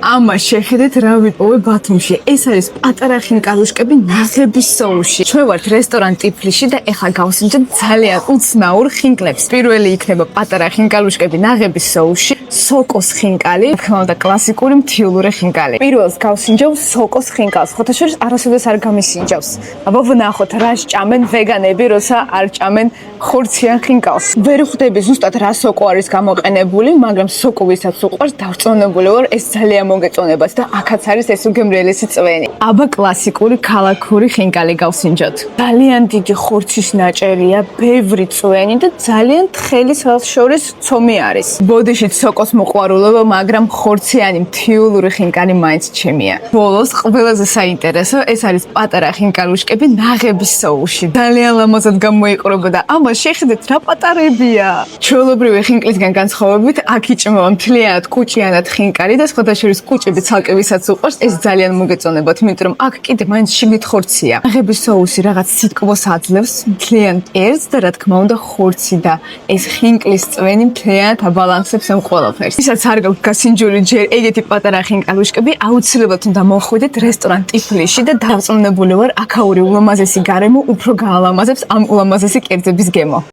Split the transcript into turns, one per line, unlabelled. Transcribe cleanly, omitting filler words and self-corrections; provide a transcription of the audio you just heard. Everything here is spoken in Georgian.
ამას შეხედეთ რა ვიპოვე ბათუმში. ეს არის პატარა ხინკალუშკები ნაღების соуში. ჩვენ ვართ რესტორან ტიფლიში და ეხლა გავსინჯეთ ძალიან უცნაურ ხინკლებს. პირველი იქნება პატარა ხინკალუშკები ნაღების соуში, სოკოს ხინკალი, თქმა უნდა კლასიკური მთიულური ხინკალი. პირველს გავსინჯავ სოკოს ხინკალს. ხოთაშორის არასოდეს არ გამისინჯავს. აბა ვნახოთ რა სჭამენ ვეგანები, როცა არ ჭამენ ხორციან ხინკალს. ვერ ხვდები ზუსტად რა სოკო არის გამოყენებული, მაგრამ სოკო ვისაც უყვარს დავწონებული ვარ, ეს ძალიან მოგეწონებათ და აქაც არის ეს უგემრიელესი წვენი. აბა კლასიკური ქალაქური ხინკალი გავსინჯოთ. ძალიან დიდი ხორცის ნაჭერია, ბევრი წვენი და ძალიან თხელი შორის ცომი არის. ბოდიშით სოკოს მოყვარულობა, მაგრამ ხორციანი მთიულური ხინკალი მაინც ჩემია. ბოლოს ყველაზე საინტერესო ეს არის პატარა ხინკალუშკები ნაღების соуში. ძალიან ლამაზად გამოიყურებოდა. ამას შეხედეთ რა პატარებია. ჩვეულებრივი ხინკლისგან განსხვავებით, აქ იჭმევა მთლიანად კუჭიანად ხინკალი და სხვადასხვა კუჭები ცალკე ვისაც უყვარს, ეს ძალიან მოგეწონებათ, იმიტომ რომ აქ კიდე მაინც შიგნით ხორცია. ნაღების соуსი რაღაც სიტყვას აძლევს, მთლიან ერს და რა თქმა უნდა ხორცი და ეს ხინკლის წვენი მთლიანად აბალანსებს ამ ყველაფერს. ვისაც არ გაქვთ გასინჯული ჯერ ეგეთი პატარა ხინკალუშკები, აუცილებლად უნდა მოხვიდეთ რესტორან ტიფლიში და დავწუნებული ვარ აქაური ულამაზესი გარემო უფრო გაალამაზებს ამ ულამაზესი კერძების გემო.